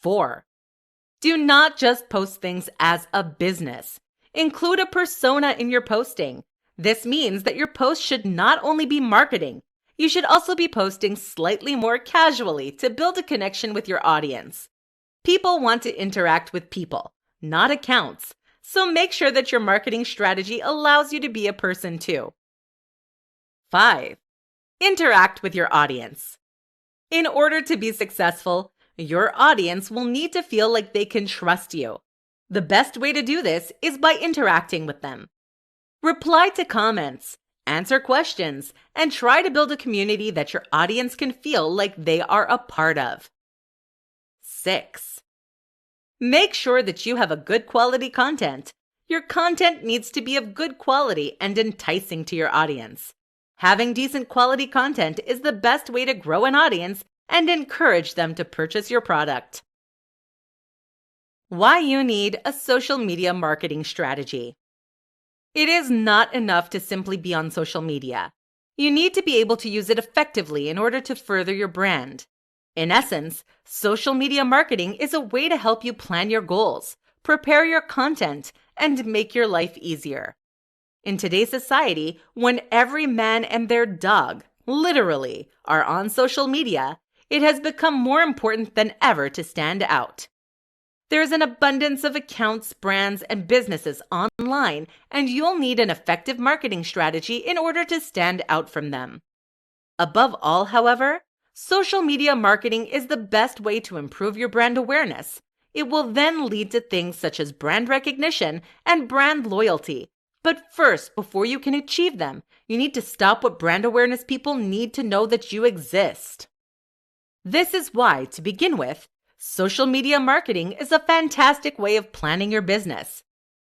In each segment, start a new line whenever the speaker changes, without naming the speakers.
4. Do not just post things as a business. Include a persona in your posting. This means that your post should not only be marketing, you should also be posting slightly more casually to build a connection with your audience. People want to interact with people, not accounts, so make sure that your marketing strategy allows you to be a person too. 5. Interact with your audience. In order to be successful, your audience will need to feel like they can trust you. The best way to do this is by interacting with them. Reply to comments, answer questions, and try to build a community that your audience can feel like they are a part of. 6. Make sure that you have a good quality content. Your content needs to be of good quality and enticing to your audience. Having decent quality content is the best way to grow an audience and encourage them to purchase your product. Why you need a social media marketing strategy. It is not enough to simply be on social media. You need to be able to use it effectively in order to further your brand. In essence, social media marketing is a way to help you plan your goals, prepare your content, and make your life easier. In today's society, when every man and their dog, literally, are on social media, it has become more important than ever to stand out. There is an abundance of accounts, brands, and businesses online, and you'll need an effective marketing strategy in order to stand out from them. Above all, however, social media marketing is the best way to improve your brand awareness. It will then lead to things such as brand recognition and brand loyalty. But first, before you can achieve them, you need to stop what brand awareness people need to know that you exist. This is why, to begin with, social media marketing is a fantastic way of planning your business.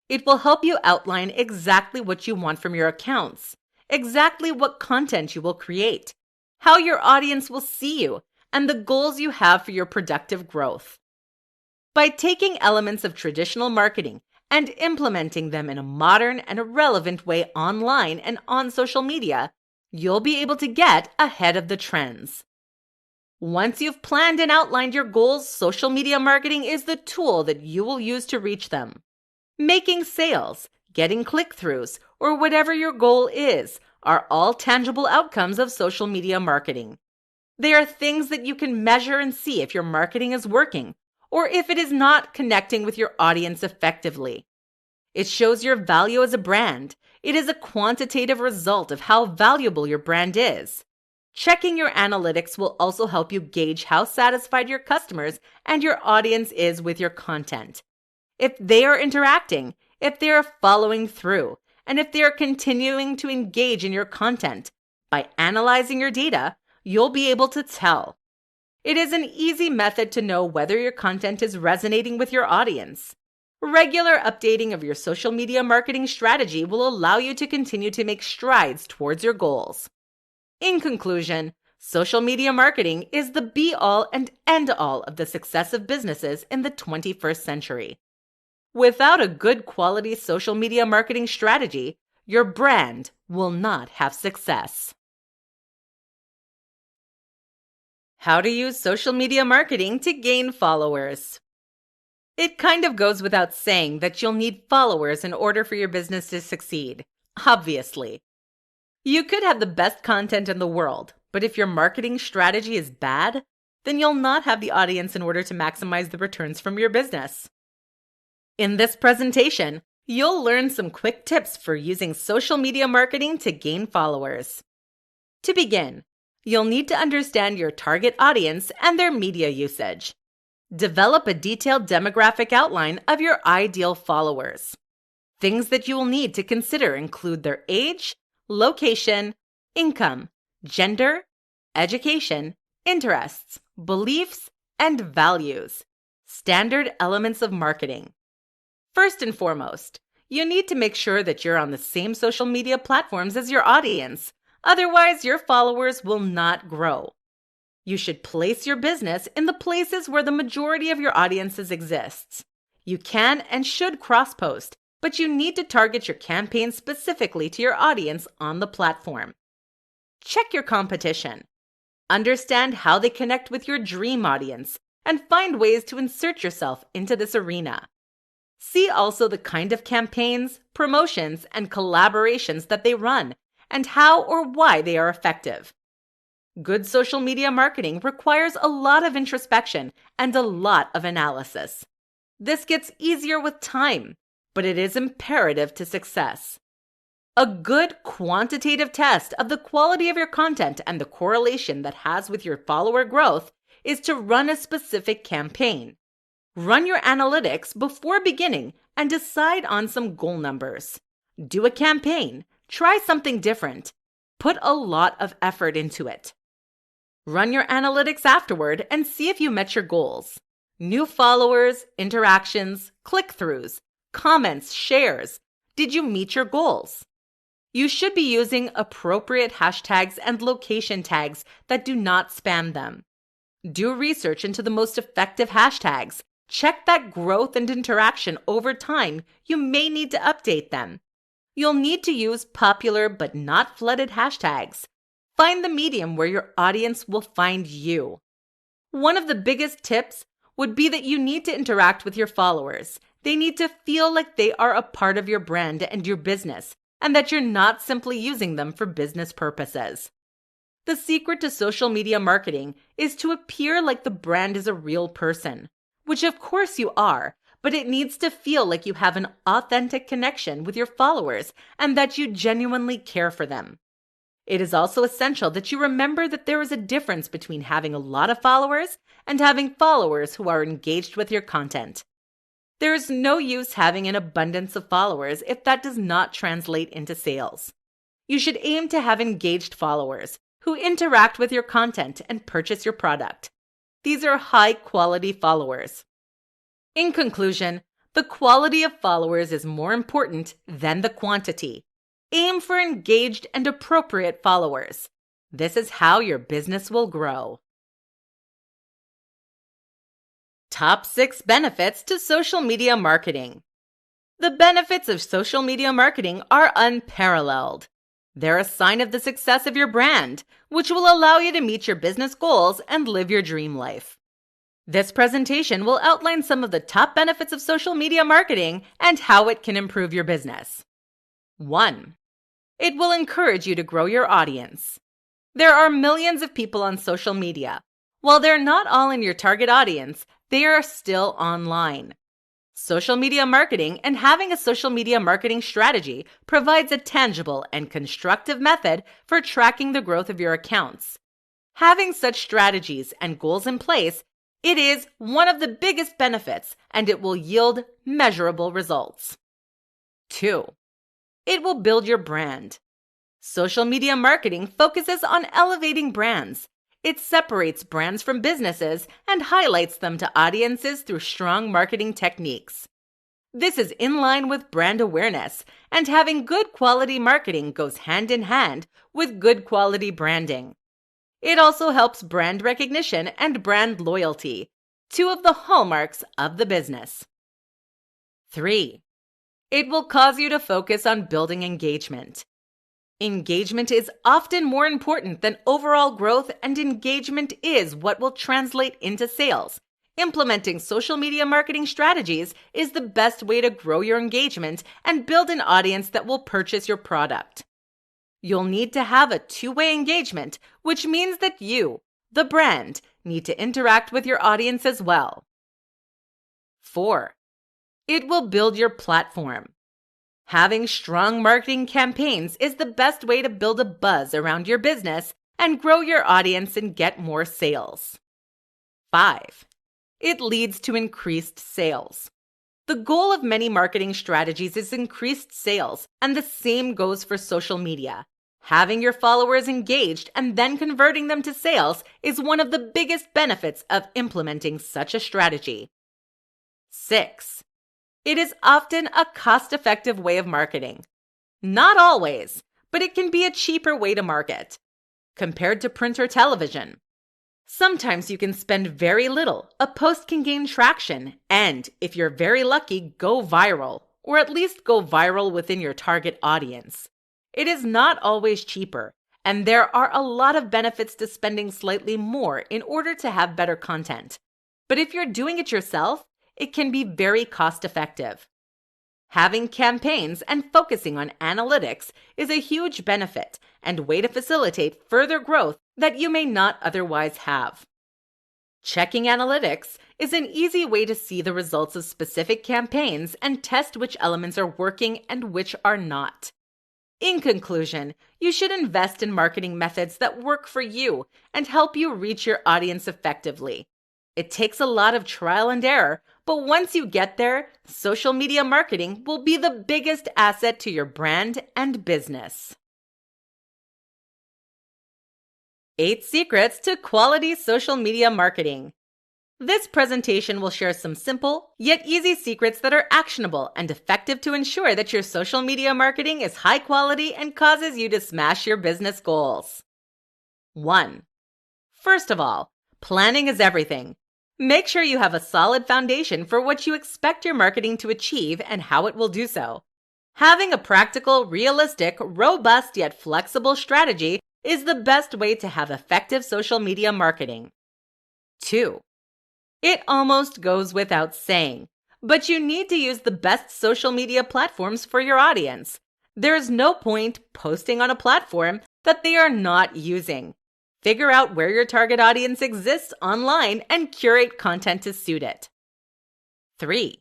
It will help you outline exactly what you want from your accounts, exactly what content you will create, how your audience will see you, and the goals you have for your productive growth. By taking elements of traditional marketing and implementing them in a modern and a relevant way online and on social media, you'll be able to get ahead of the trends. Once you've planned and outlined your goals, social media marketing is the tool that you will use to reach them. Making sales, getting click-throughs, or whatever your goal is, are all tangible outcomes of social media marketing. They are things that you can measure and see if your marketing is working, or if it is not connecting with your audience effectively. It shows your value as a brand. It is a quantitative result of how valuable your brand is. Checking your analytics will also help you gauge how satisfied your customers and your audience is with your content. If they are interacting, if they are following through, and if they are continuing to engage in your content, by analyzing your data, you'll be able to tell. It is an easy method to know whether your content is resonating with your audience. Regular updating of your social media marketing strategy will allow you to continue to make strides towards your goals. In conclusion, social media marketing is the be-all and end-all of the success of businesses in the 21st century. Without a good quality social media marketing strategy, your brand will not have success. How to use social media marketing to gain followers. It kind of goes without saying that you'll need followers in order for your business to succeed, obviously. You could have the best content in the world, but if your marketing strategy is bad, then you'll not have the audience in order to maximize the returns from your business. In this presentation, you'll learn some quick tips for using social media marketing to gain followers. To begin, you'll need to understand your target audience and their media usage. Develop a detailed demographic outline of your ideal followers. Things that you will need to consider include their age, location, income, gender, education, interests, beliefs, and values. Standard elements of marketing. First and foremost, you need to make sure that you're on the same social media platforms as your audience. Otherwise, your followers will not grow. You should place your business in the places where the majority of your audiences exists. You can and should cross-post, but you need to target your campaign specifically to your audience on the platform. Check your competition. Understand how they connect with your dream audience and find ways to insert yourself into this arena. See also the kind of campaigns, promotions, and collaborations that they run, and how or why they are effective. Good social media marketing requires a lot of introspection and a lot of analysis. This gets easier with time, but it is imperative to success. A good quantitative test of the quality of your content and the correlation that has with your follower growth is to run a specific campaign. Run your analytics before beginning and decide on some goal numbers. Do a campaign. Try something different. Put a lot of effort into it. Run your analytics afterward and see if you met your goals. New followers, interactions, click-throughs, comments, shares. Did you meet your goals? You should be using appropriate hashtags and location tags that do not spam them. Do research into the most effective hashtags. Check that growth and interaction over time. You may need to update them. You'll need to use popular but not flooded hashtags. Find the medium where your audience will find you. One of the biggest tips would be that you need to interact with your followers. They need to feel like they are a part of your brand and your business, and that you're not simply using them for business purposes. The secret to social media marketing is to appear like the brand is a real person, which of course you are, but it needs to feel like you have an authentic connection with your followers and that you genuinely care for them. It is also essential that you remember that there is a difference between having a lot of followers and having followers who are engaged with your content. There is no use having an abundance of followers if that does not translate into sales. You should aim to have engaged followers who interact with your content and purchase your product. These are high-quality followers. In conclusion, the quality of followers is more important than the quantity. Aim for engaged and appropriate followers. This is how your business will grow. Top 6 benefits to social media marketing. The benefits of social media marketing are unparalleled. They're a sign of the success of your brand, which will allow you to meet your business goals and live your dream life. This presentation will outline some of the top benefits of social media marketing and how it can improve your business. 1. It will encourage you to grow your audience. There are millions of people on social media. While they're not all in your target audience, they are still online. Social media marketing and having a social media marketing strategy provides a tangible and constructive method for tracking the growth of your accounts. Having such strategies and goals in place, it is one of the biggest benefits, and it will yield measurable results. 2. It will build your brand. Social media marketing focuses on elevating brands. It separates brands from businesses and highlights them to audiences through strong marketing techniques. This is in line with brand awareness, and having good quality marketing goes hand in hand with good quality branding. It also helps brand recognition and brand loyalty, two of the hallmarks of the business. 3. It will cause you to focus on building engagement. Engagement is often more important than overall growth, and engagement is what will translate into sales. Implementing social media marketing strategies is the best way to grow your engagement and build an audience that will purchase your product. You'll need to have a two-way engagement, which means that you, the brand, need to interact with your audience as well. 4. It will build your platform. Having strong marketing campaigns is the best way to build a buzz around your business and grow your audience and get more sales. 5. It leads to increased sales. The goal of many marketing strategies is increased sales, and the same goes for social media. Having your followers engaged and then converting them to sales is one of the biggest benefits of implementing such a strategy. 6. It is often a cost-effective way of marketing. Not always, but it can be a cheaper way to market, compared to print or television. Sometimes you can spend very little, a post can gain traction, and, if you're very lucky, go viral, or at least go viral within your target audience. It is not always cheaper, and there are a lot of benefits to spending slightly more in order to have better content. But if you're doing it yourself, it can be very cost-effective. Having campaigns and focusing on analytics is a huge benefit and way to facilitate further growth that you may not otherwise have. Checking analytics is an easy way to see the results of specific campaigns and test which elements are working and which are not. In conclusion, you should invest in marketing methods that work for you and help you reach your audience effectively. It takes a lot of trial and error, but once you get there, social media marketing will be the biggest asset to your brand and business. 8 Secrets to Quality Social Media Marketing. This presentation will share some simple, yet easy secrets that are actionable and effective to ensure that your social media marketing is high quality and causes you to smash your business goals. 1. First of all, planning is everything. Make sure you have a solid foundation for what you expect your marketing to achieve and how it will do so. Having a practical, realistic, robust yet flexible strategy is the best way to have effective social media marketing. 2. It almost goes without saying, but you need to use the best social media platforms for your audience. There is no point posting on a platform that they are not using. Figure out where your target audience exists online and curate content to suit it. 3.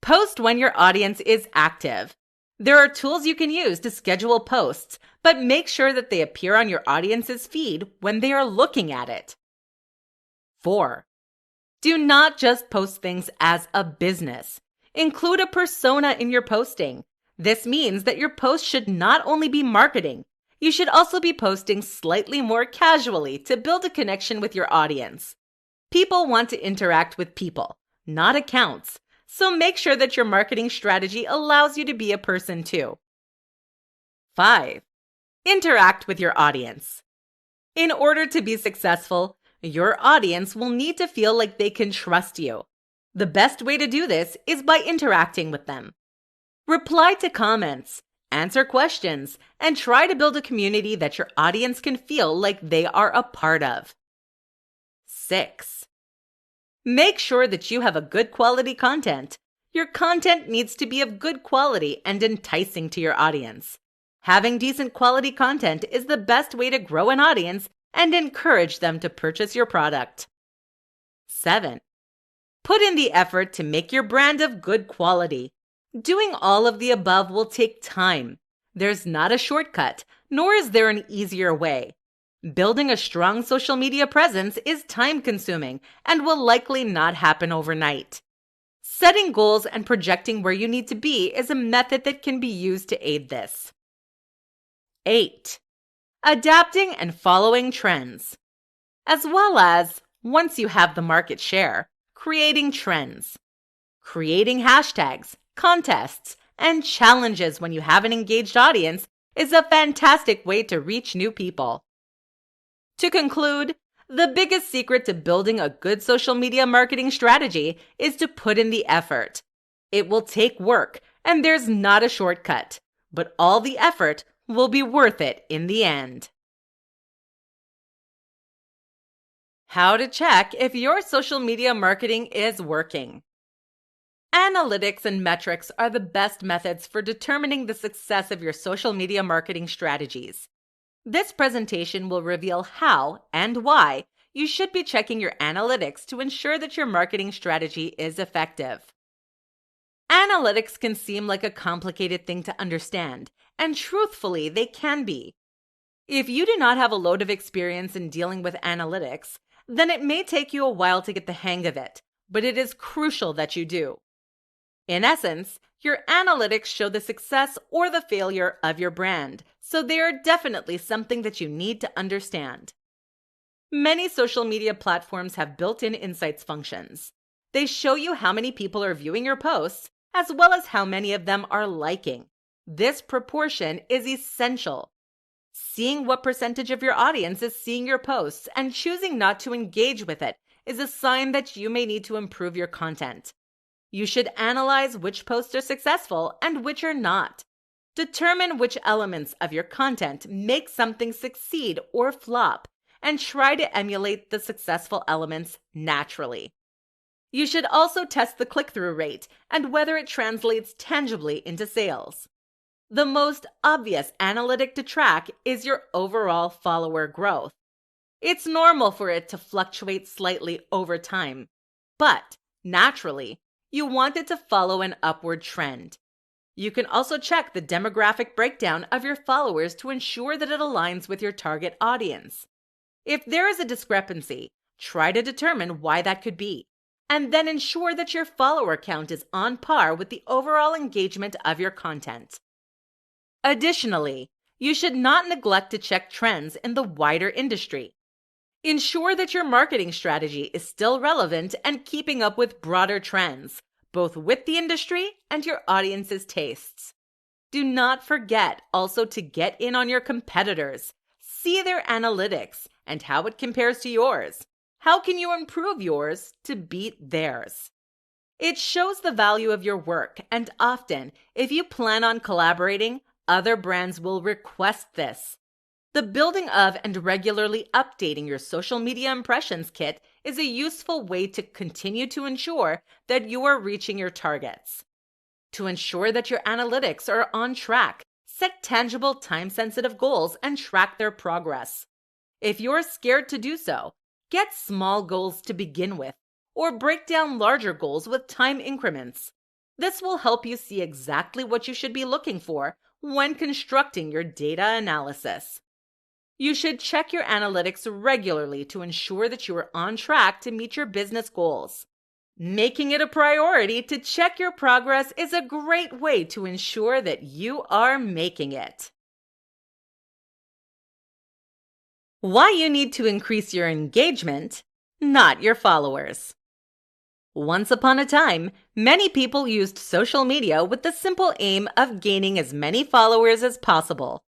Post when your audience is active. There are tools you can use to schedule posts, but make sure that they appear on your audience's feed when they are looking at it. 4. Do not just post things as a business. Include a persona in your posting. This means that your post should not only be marketing, you should also be posting slightly more casually to build a connection with your audience. People want to interact with people, not accounts, so make sure that your marketing strategy allows you to be a person too. 5. Interact with your audience. In order to be successful, your audience will need to feel like they can trust you. The best way to do this is by interacting with them. Reply to comments, answer questions, and try to build a community that your audience can feel like they are a part of. 6. Make sure that you have a good quality content. Your content needs to be of good quality and enticing to your audience. Having decent quality content is the best way to grow an audience and encourage them to purchase your product. 7. Put in the effort to make your brand of good quality. Doing all of the above will take time. There's not a shortcut, nor is there an easier way. Building a strong social media presence is time-consuming and will likely not happen overnight. Setting goals and projecting where you need to be is a method that can be used to aid this. 8. Adapting and following trends. As well as, once you have the market share, creating trends. Creating hashtags, contests, and challenges when you have an engaged audience is a fantastic way to reach new people. To conclude, the biggest secret to building a good social media marketing strategy is to put in the effort. It will take work, and there's not a shortcut, but all the effort will be worth it in the end. How to check if your social media marketing is working. Analytics and metrics are the best methods for determining the success of your social media marketing strategies. This presentation will reveal how and why you should be checking your analytics to ensure that your marketing strategy is effective. Analytics can seem like a complicated thing to understand, and truthfully, they can be. If you do not have a load of experience in dealing with analytics, then it may take you a while to get the hang of it, but it is crucial that you do. In essence, your analytics show the success or the failure of your brand, so they are definitely something that you need to understand. Many social media platforms have built-in insights functions. They show you how many people are viewing your posts, as well as how many of them are liking. This proportion is essential. Seeing what percentage of your audience is seeing your posts and choosing not to engage with it is a sign that you may need to improve your content. You should analyze which posts are successful and which are not. Determine which elements of your content make something succeed or flop, and try to emulate the successful elements naturally. You should also test the click-through rate and whether it translates tangibly into sales. The most obvious analytic to track is your overall follower growth. It's normal for it to fluctuate slightly over time, but naturally, you want it to follow an upward trend. You can also check the demographic breakdown of your followers to ensure that it aligns with your target audience. If there is a discrepancy, try to determine why that could be, and then ensure that your follower count is on par with the overall engagement of your content. Additionally, you should not neglect to check trends in the wider industry. Ensure that your marketing strategy is still relevant and keeping up with broader trends, both with the industry and your audience's tastes. Do not forget also to get in on your competitors. See their analytics and how it compares to yours. How can you improve yours to beat theirs? It shows the value of your work, and often, if you plan on collaborating, other brands will request this. The building of and regularly updating your social media impressions kit is a useful way to continue to ensure that you are reaching your targets. To ensure that your analytics are on track, set tangible time-sensitive goals and track their progress. If you're scared to do so, get small goals to begin with, or break down larger goals with time increments. This will help you see exactly what you should be looking for when constructing your data analysis. You should check your analytics regularly to ensure that you are on track to meet your business goals. Making it a priority to check your progress is a great way to ensure that you are making it. Why you need to increase your engagement, not your followers. Once upon a time, many people used social media with the simple aim of gaining as many followers as possible.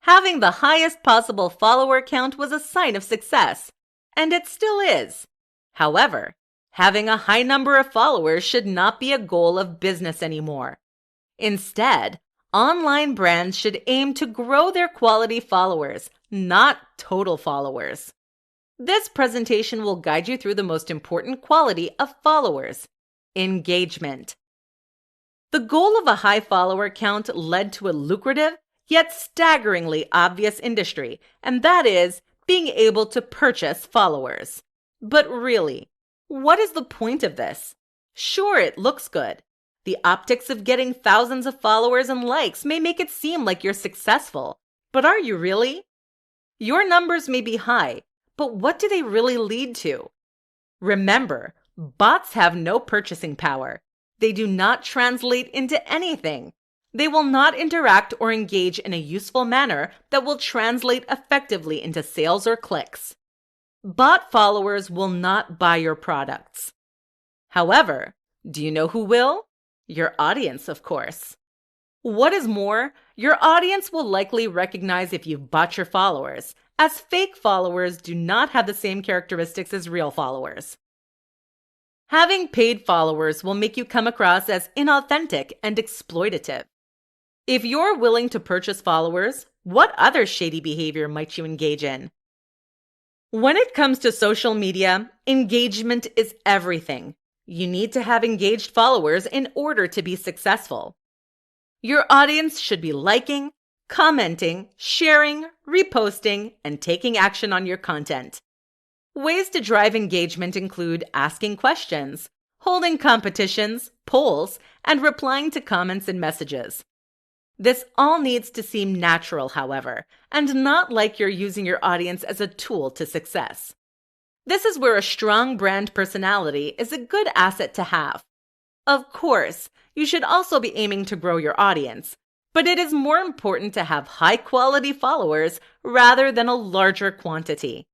Having the highest possible follower count was a sign of success, and it still is. However, having a high number of followers should not be a goal of business anymore. Instead, online brands should aim to grow their quality followers, not total followers. This presentation will guide you through the most important quality of followers: engagement. The goal of a high follower count led to a lucrative, yet staggeringly obvious industry, and that is being able to purchase followers. But really, what is the point of this? Sure, it looks good. The optics of getting thousands of followers and likes may make it seem like you're successful, but are you really? Your numbers may be high, but what do they really lead to? Remember, bots have no purchasing power. They do not translate into anything. They will not interact or engage in a useful manner that will translate effectively into sales or clicks. Bot followers will not buy your products. However, do you know who will? Your audience, of course. What is more, your audience will likely recognize if you've bought your followers, as fake followers do not have the same characteristics as real followers. Having paid followers will make you come across as inauthentic and exploitative. If you're willing to purchase followers, what other shady behavior might you engage in? When it comes to social media, engagement is everything. You need to have engaged followers in order to be successful. Your audience should be liking, commenting, sharing, reposting, and taking action on your content. Ways to drive engagement include asking questions, holding competitions, polls, and replying to comments and messages. This all needs to seem natural, however, and not like you're using your audience as a tool to success. This is where a strong brand personality is a good asset to have. Of course, you should also be aiming to grow your audience, but it is more important to have high-quality followers rather than a larger quantity.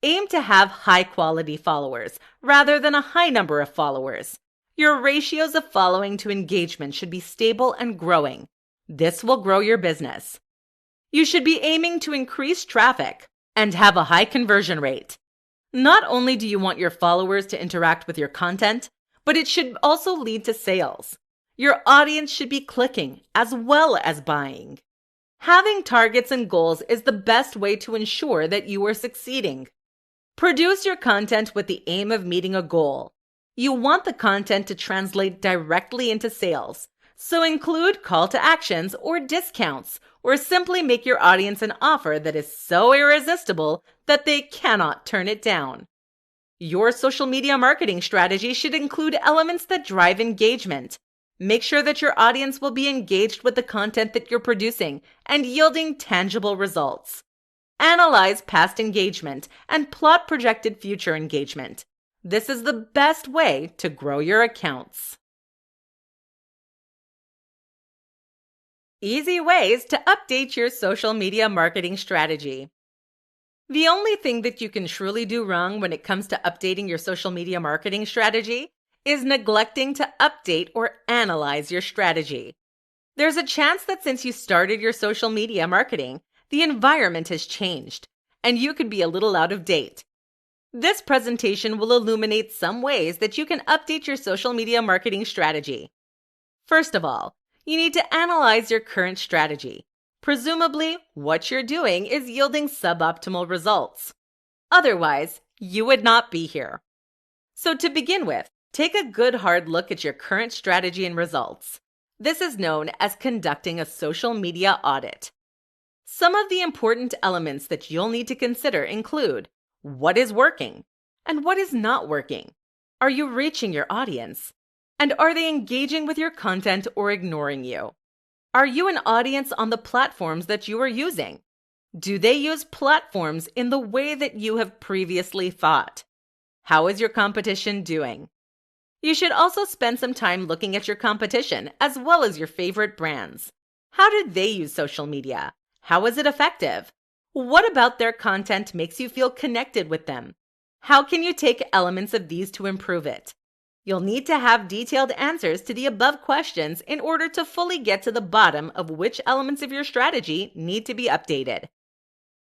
Aim to have high-quality followers rather than a high number of followers. Your ratios of following to engagement should be stable and growing. This will grow your business. You should be aiming to increase traffic and have a high conversion rate. Not only do you want your followers to interact with your content, but it should also lead to sales. Your audience should be clicking as well as buying. Having targets and goals is the best way to ensure that you are succeeding. Produce your content with the aim of meeting a goal. You want the content to translate directly into sales, so include call to actions or discounts, or simply make your audience an offer that is so irresistible that they cannot turn it down. Your social media marketing strategy should include elements that drive engagement. Make sure that your audience will be engaged with the content that you're producing and yielding tangible results. Analyze past engagement and plot projected future engagement. This is the best way to grow your accounts. Easy ways to update your social media marketing strategy. The only thing that you can truly do wrong when it comes to updating your social media marketing strategy is neglecting to update or analyze your strategy. There's a chance that since you started your social media marketing, the environment has changed, and you could be a little out of date. This presentation will illuminate some ways that you can update your social media marketing strategy. First of all, you need to analyze your current strategy. Presumably, what you're doing is yielding suboptimal results. Otherwise, you would not be here. So to begin with, take a good hard look at your current strategy and results. This is known as conducting a social media audit. Some of the important elements that you'll need to consider include what is working and what is not working. Are you reaching your audience? And are they engaging with your content or ignoring you? Are you an audience on the platforms that you are using? Do they use platforms in the way that you have previously thought? How is your competition doing? You should also spend some time looking at your competition as well as your favorite brands. How do they use social media? How is it effective? What about their content makes you feel connected with them? How can you take elements of these to improve it? You'll need to have detailed answers to the above questions in order to fully get to the bottom of which elements of your strategy need to be updated.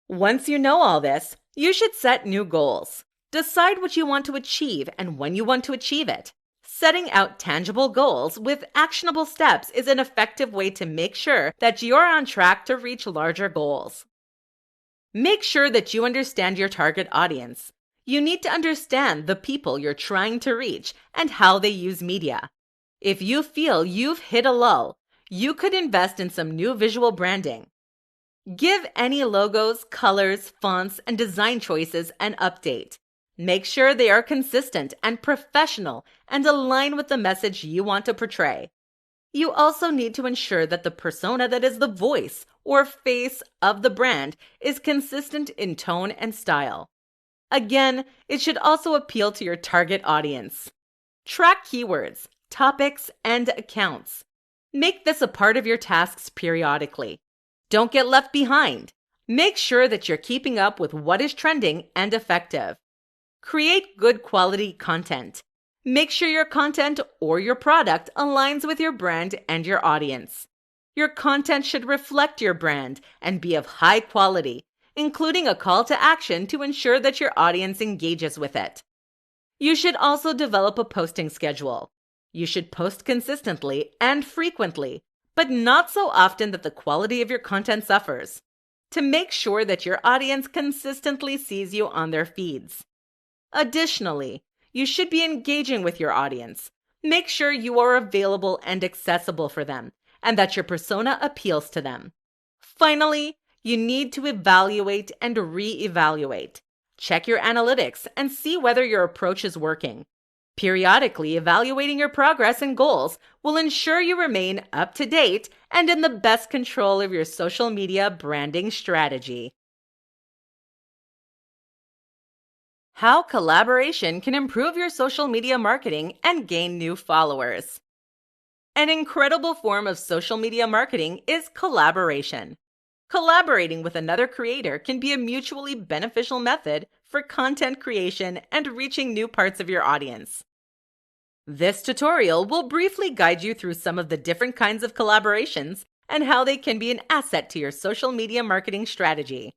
Once you know all this, you should set new goals. Decide what you want to achieve and when you want to achieve it. Setting out tangible goals with actionable steps is an effective way to make sure that you're on track to reach larger goals. Make sure that you understand your target audience. You need to understand the people you're trying to reach and how they use media. If you feel you've hit a lull, you could invest in some new visual branding. Give any logos, colors, fonts, and design choices an update. Make sure they are consistent and professional and align with the message you want to portray. You also need to ensure that the persona that is the voice or face of the brand is consistent in tone and style. Again, it should also appeal to your target audience. Track keywords, topics, and accounts. Make this a part of your tasks periodically. Don't get left behind. Make sure that you're keeping up with what is trending and effective. Create good quality content. Make sure your content or your product aligns with your brand and your audience. Your content should reflect your brand and be of high quality, including a call to action to ensure that your audience engages with it. You should also develop a posting schedule. You should post consistently and frequently, but not so often that the quality of your content suffers, to make sure that your audience consistently sees you on their feeds. Additionally, you should be engaging with your audience. Make sure you are available and accessible for them, and that your persona appeals to them. Finally, you need to evaluate and re-evaluate. Check your analytics and see whether your approach is working. Periodically evaluating your progress and goals will ensure you remain up to date and in the best control of your social media branding strategy. How collaboration can improve your social media marketing and gain new followers. An incredible form of social media marketing is collaboration. Collaborating with another creator can be a mutually beneficial method for content creation and reaching new parts of your audience. This tutorial will briefly guide you through some of the different kinds of collaborations and how they can be an asset to your social media marketing strategy.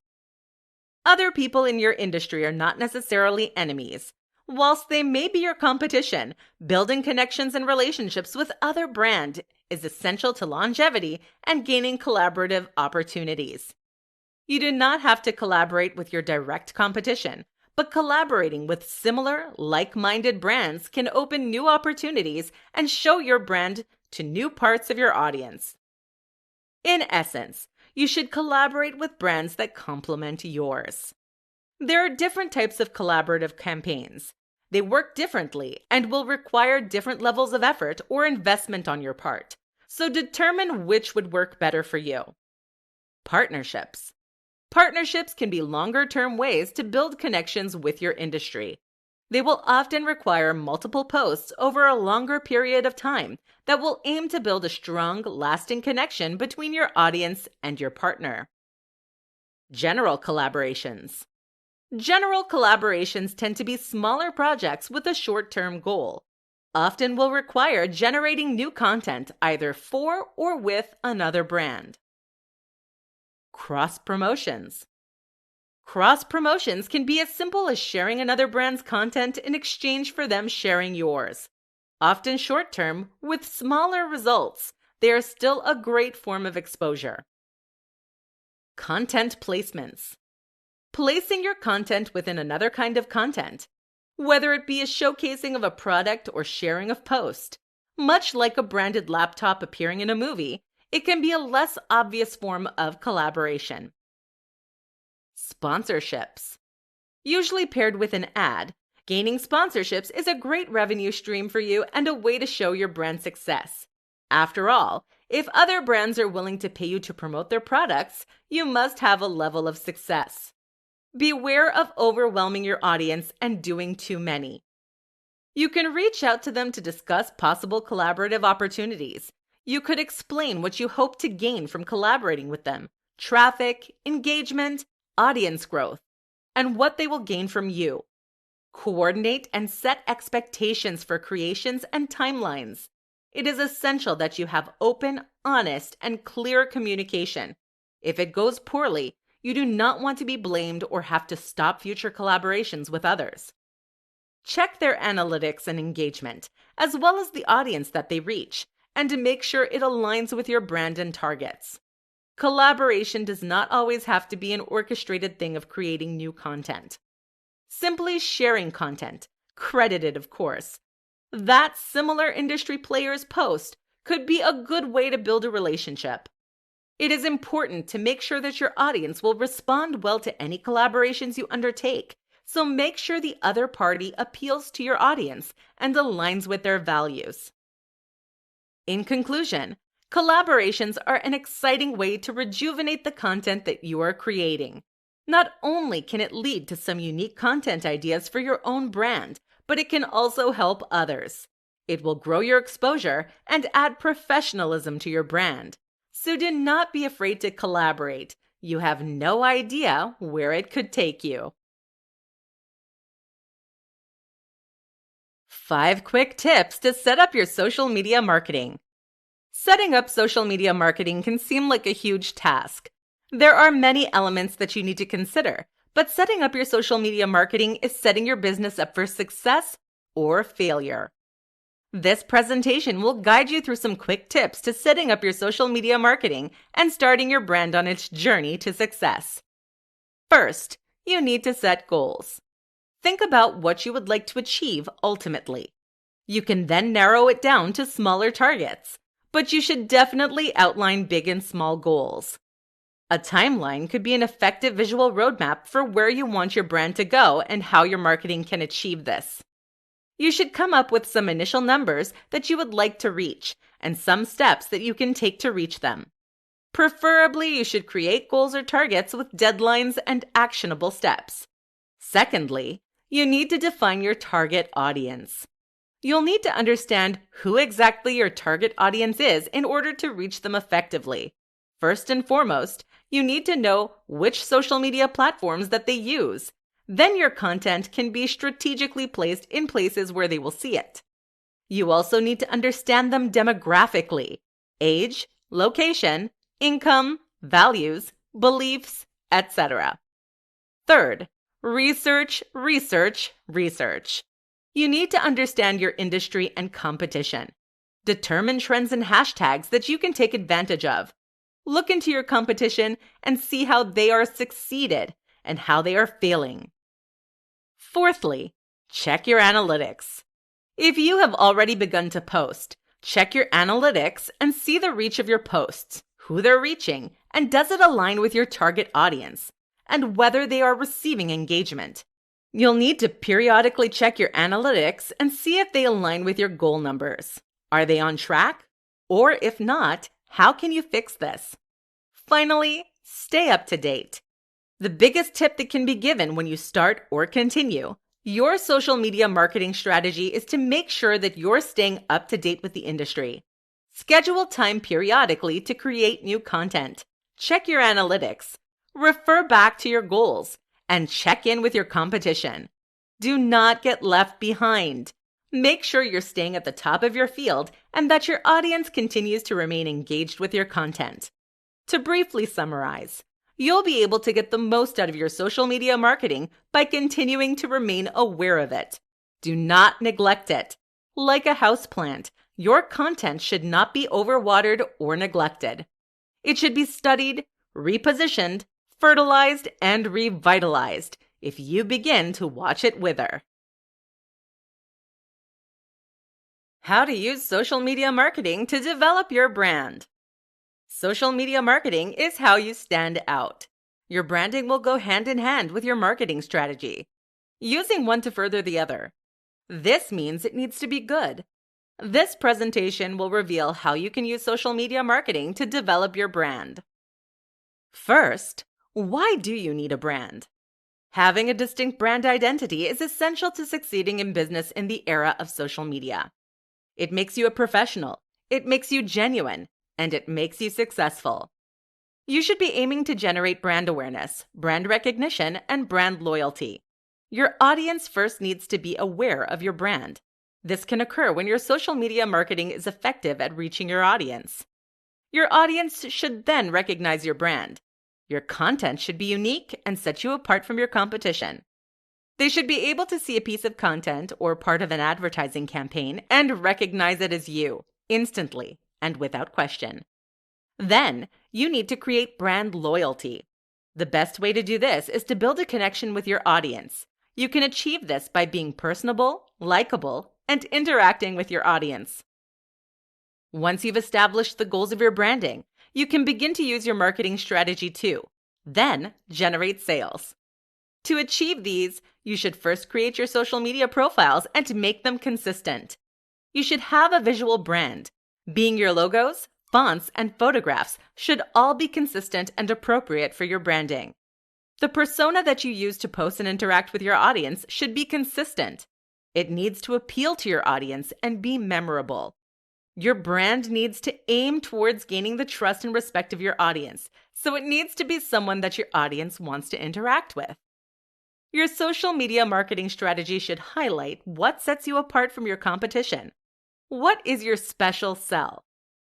Other people in your industry are not necessarily enemies. Whilst they may be your competition, building connections and relationships with other brands is essential to longevity and gaining collaborative opportunities. You do not have to collaborate with your direct competition, but collaborating with similar, like-minded brands can open new opportunities and show your brand to new parts of your audience. In essence, you should collaborate with brands that complement yours. There are different types of collaborative campaigns. They work differently and will require different levels of effort or investment on your part, so determine which would work better for you. Partnerships. Partnerships can be longer-term ways to build connections with your industry. They will often require multiple posts over a longer period of time that will aim to build a strong, lasting connection between your audience and your partner. General collaborations. General collaborations tend to be smaller projects with a short-term goal. Often will require generating new content either for or with another brand. Cross-promotions. Cross-promotions can be as simple as sharing another brand's content in exchange for them sharing yours. Often short-term, with smaller results, they are still a great form of exposure. Content placements. Placing your content within another kind of content, whether it be a showcasing of a product or sharing of post. Much like a branded laptop appearing in a movie, it can be a less obvious form of collaboration. Sponsorships. Usually paired with an ad, gaining sponsorships is a great revenue stream for you and a way to show your brand success. After all, if other brands are willing to pay you to promote their products, you must have a level of success. Beware of overwhelming your audience and doing too many. You can reach out to them to discuss possible collaborative opportunities. You could explain what you hope to gain from collaborating with them, traffic, engagement, audience growth, and what they will gain from you. Coordinate and set expectations for creations and timelines. It is essential that you have open, honest, and clear communication. If it goes poorly, you do not want to be blamed or have to stop future collaborations with others. Check their analytics and engagement, as well as the audience that they reach, and to make sure it aligns with your brand and targets. Collaboration does not always have to be an orchestrated thing of creating new content. Simply sharing content, credited of course, that similar industry players post could be a good way to build a relationship. It is important to make sure that your audience will respond well to any collaborations you undertake, so make sure the other party appeals to your audience and aligns with their values. In conclusion, collaborations are an exciting way to rejuvenate the content that you are creating. Not only can it lead to some unique content ideas for your own brand, but it can also help others. It will grow your exposure and add professionalism to your brand. So do not be afraid to collaborate. You have no idea where it could take you. 5 quick tips to set up your social media marketing. Setting up social media marketing can seem like a huge task. There are many elements that you need to consider, but setting up your social media marketing is setting your business up for success or failure. This presentation will guide you through some quick tips to setting up your social media marketing and starting your brand on its journey to success. First, you need to set goals. Think about what you would like to achieve ultimately. You can then narrow it down to smaller targets, but you should definitely outline big and small goals. A timeline could be an effective visual roadmap for where you want your brand to go and how your marketing can achieve this. You should come up with some initial numbers that you would like to reach and some steps that you can take to reach them. Preferably, you should create goals or targets with deadlines and actionable steps. Secondly, you need to define your target audience. You'll need to understand who exactly your target audience is in order to reach them effectively. First and foremost, you need to know which social media platforms that they use. Then your content can be strategically placed in places where they will see it. You also need to understand them demographically: age, location, income, values, beliefs, etc. Third, research. You need to understand your industry and competition. Determine trends and hashtags that you can take advantage of. Look into your competition and see how they are succeeded and how they are failing. Fourthly, check your analytics. If you have already begun to post, check your analytics and see the reach of your posts, who they're reaching, and does it align with your target audience, and whether they are receiving engagement. You'll need to periodically check your analytics and see if they align with your goal numbers. Are they on track? Or if not, how can you fix this? Finally, stay up to date. The biggest tip that can be given when you start or continue your social media marketing strategy is to make sure that you're staying up to date with the industry. Schedule time periodically to create new content. Check your analytics. Refer back to your goals and check in with your competition. Do not get left behind. Make sure you're staying at the top of your field and that your audience continues to remain engaged with your content. To briefly summarize, you'll be able to get the most out of your social media marketing by continuing to remain aware of it. Do not neglect it. Like a houseplant, your content should not be overwatered or neglected. It should be studied, repositioned, fertilized, and revitalized if you begin to watch it wither. How to use social media marketing to develop your brand. Social media marketing is how you stand out. Your branding will go hand in hand with your marketing strategy, using one to further the other. This means it needs to be good. This presentation will reveal how you can use social media marketing to develop your brand. First, why do you need a brand? Having a distinct brand identity is essential to succeeding in business in the era of social media. It makes you a professional, it makes you genuine, and it makes you successful. You should be aiming to generate brand awareness, brand recognition, and brand loyalty. Your audience first needs to be aware of your brand. This can occur when your social media marketing is effective at reaching your audience. Your audience should then recognize your brand. Your content should be unique and set you apart from your competition. They should be able to see a piece of content or part of an advertising campaign and recognize it as you, instantly and without question. Then, you need to create brand loyalty. The best way to do this is to build a connection with your audience. You can achieve this by being personable, likable, and interacting with your audience. Once you've established the goals of your branding, you can begin to use your marketing strategy too. Then, generate sales. To achieve these, you should first create your social media profiles and make them consistent. You should have a visual brand, being your logos, fonts, and photographs should all be consistent and appropriate for your branding. The persona that you use to post and interact with your audience should be consistent. It needs to appeal to your audience and be memorable. Your brand needs to aim towards gaining the trust and respect of your audience, so it needs to be someone that your audience wants to interact with. Your social media marketing strategy should highlight what sets you apart from your competition. What is your special sell?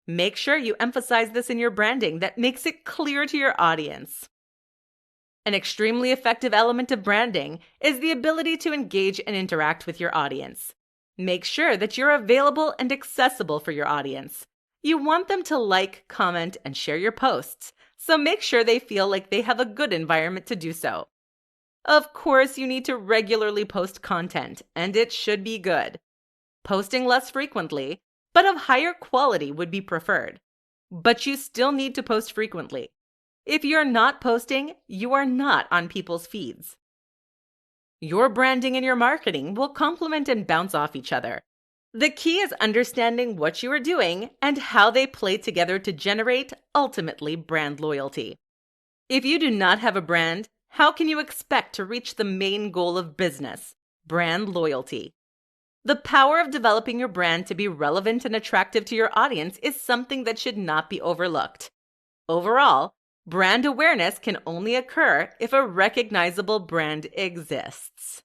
Make sure you emphasize this in your branding that makes it clear to your audience. An extremely effective element of branding is the ability to engage and interact with your audience. Make sure that you're available and accessible for your audience. You want them to like, comment, and share your posts, so make sure they feel like they have a good environment to do so. Of course, you need to regularly post content, and it should be good. Posting less frequently, but of higher quality would be preferred. But you still need to post frequently. If you're not posting, you are not on people's feeds. Your branding and your marketing will complement and bounce off each other. The key is understanding what you are doing and how they play together to generate, ultimately, brand loyalty. If you do not have a brand, how can you expect to reach the main goal of business, brand loyalty? The power of developing your brand to be relevant and attractive to your audience is something that should not be overlooked. Overall, brand awareness can only occur if a recognizable brand exists.